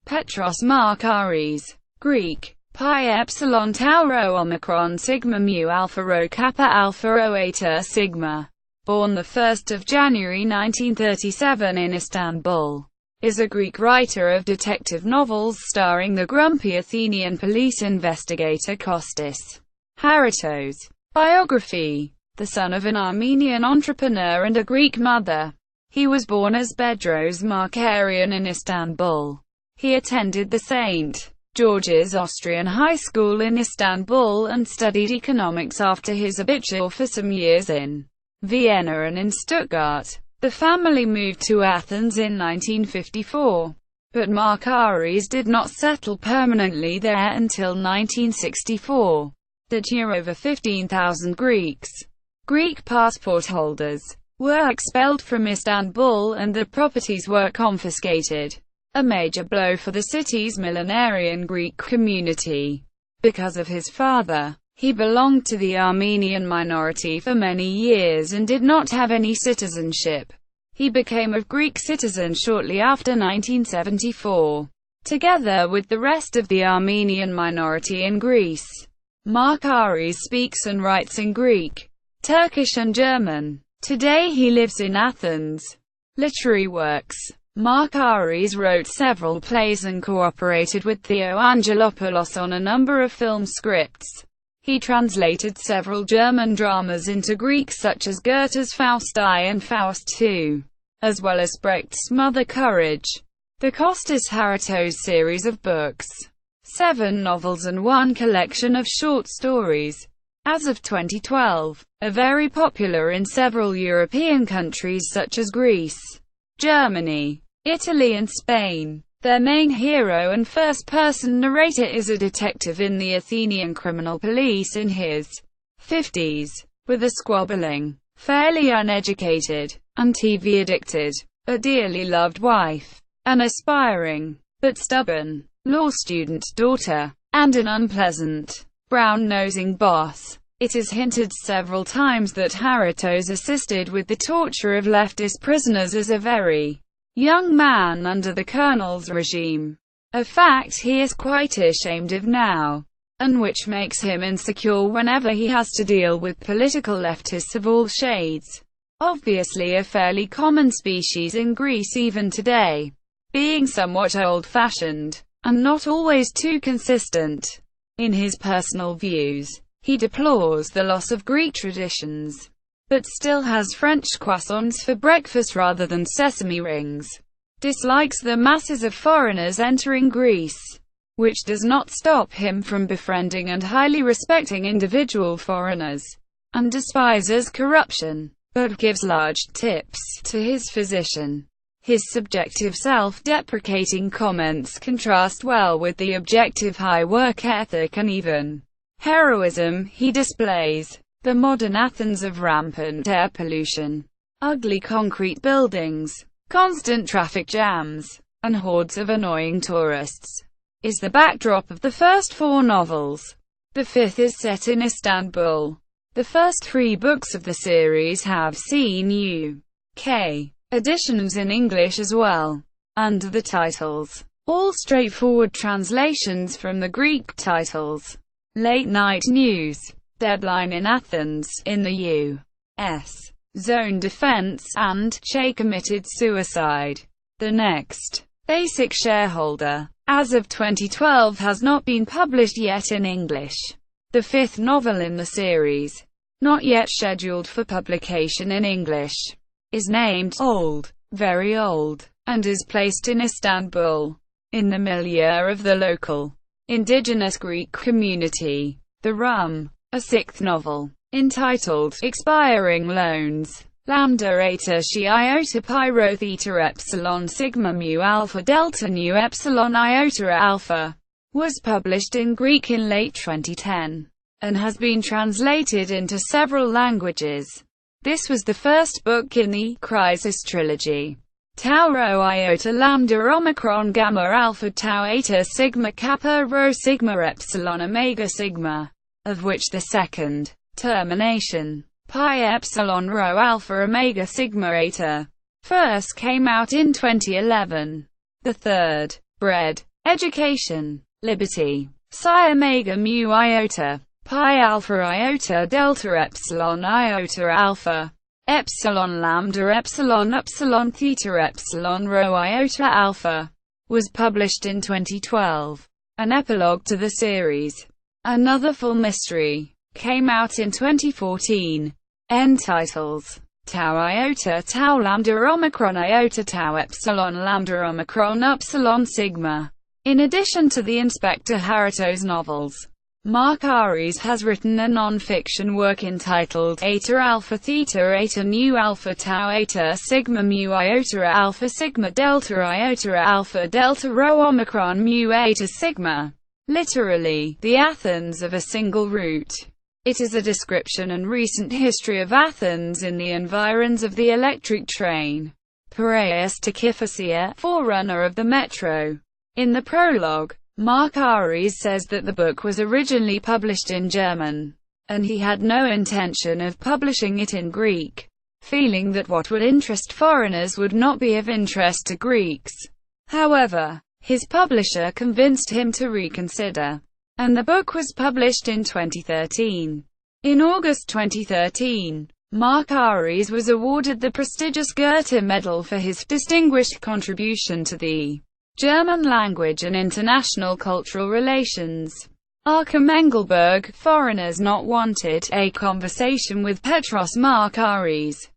Petros Markaris. Greek. Pi epsilon tau rho omicron sigma mu alpha rho kappa alpha rho eta sigma. Born 1 January 1937 in Istanbul. Is a Greek writer of detective novels starring the grumpy Athenian police investigator Costas Haritos. Biography. The son of an Armenian entrepreneur and a Greek mother, he was born as Petros Markaris in Istanbul. He attended the St. George's Austrian High School in Istanbul and studied economics after his abitur for some years in Vienna and in Stuttgart. The family moved to Athens in 1954, but Markaris did not settle permanently there until 1964. That year over 15,000 Greek passport holders were expelled from Istanbul and the properties were confiscated. A major blow for the city's millenarian Greek community. Because of his father, he belonged to the Armenian minority for many years and did not have any citizenship. He became a Greek citizen shortly after 1974, together with the rest of the Armenian minority in Greece. Markaris speaks and writes in Greek, Turkish and German. Today he lives in Athens. Literary works. Markaris wrote several plays and cooperated with Theo Angelopoulos on a number of film scripts. He translated several German dramas into Greek such as Goethe's Faust I and Faust II, as well as Brecht's Mother Courage. The Costas Haritos series of books, 7 novels and 1 collection of short stories, as of 2012, are very popular in several European countries such as Greece, Germany, Italy and Spain. Their main hero and first-person narrator is a detective in the Athenian criminal police in his 50s, with a squabbling, fairly uneducated, and TV-addicted, a dearly loved wife, an aspiring, but stubborn, law student daughter, and an unpleasant, brown-nosing boss. It is hinted several times that Haritos assisted with the torture of leftist prisoners as a very young man under the colonel's regime, a fact he is quite ashamed of now, and which makes him insecure whenever he has to deal with political leftists of all shades. Obviously a fairly common species in Greece even today, being somewhat old-fashioned, and not always too consistent in his personal views. He deplores the loss of Greek traditions, but still has French croissants for breakfast rather than sesame rings. Dislikes the masses of foreigners entering Greece, which does not stop him from befriending and highly respecting individual foreigners, and despises corruption, but gives large tips to his physician. His subjective self-deprecating comments contrast well with the objective high work ethic and even heroism he displays. The modern Athens of rampant air pollution, ugly concrete buildings, constant traffic jams, and hordes of annoying tourists, is the backdrop of the first 4 novels. The 5th is set in Istanbul. The first 3 books of the series have seen UK editions in English as well, under the titles, all straightforward translations from the Greek titles. Late Night News, Deadline in Athens, in the U.S. Zone Defense, and Che committed suicide. The Next Basic Shareholder, as of 2012, has not been published yet in English. The 5th novel in the series, not yet scheduled for publication in English, is named Old, Very Old, and is placed in Istanbul, in the milieu of the local indigenous Greek community. The Rum, a 6th novel, entitled Expiring Loans, Lambda Eta Xi Iota Pi Rho Theta Epsilon Sigma Mu Alpha Delta Nu Epsilon Iota Alpha, was published in Greek in late 2010, and has been translated into several languages. This was the first book in the Crisis trilogy. Tau Rho Iota Lambda Omicron Gamma Alpha Tau Eta Sigma Kappa Rho Sigma Epsilon Omega Sigma, of which the second, Termination, Pi Epsilon Rho Alpha Omega Sigma Eta, first came out in 2011. The third, Bread, Education, liberty, psi omega mu iota, pi alpha iota delta epsilon iota alpha, epsilon lambda epsilon upsilon theta epsilon rho iota alpha, was published in 2012. An epilogue to the series, Another Full Mystery, came out in 2014. End titles: Tau iota tau lambda omicron iota tau epsilon lambda omicron upsilon sigma. In addition to the Inspector Haritos novels, Markaris has written a non-fiction work entitled Eta Alpha Theta Eta Nu Alpha Tau Eta Sigma Mu Iota Alpha Sigma Delta Iota Alpha Delta Rho Omicron Mu Eta Sigma. Literally, the Athens of a single root. It is a description and recent history of Athens in the environs of the electric train. Piraeus Tachyphysia, forerunner of the metro. In the prologue, Markaris says that the book was originally published in German, and he had no intention of publishing it in Greek, feeling that what would interest foreigners would not be of interest to Greeks. However, his publisher convinced him to reconsider, and the book was published in 2013. In August 2013, Markaris was awarded the prestigious Goethe Medal for his distinguished contribution to the German language and international cultural relations. Arkham Engelberg, Foreigners Not Wanted, A Conversation with Petros Markaris.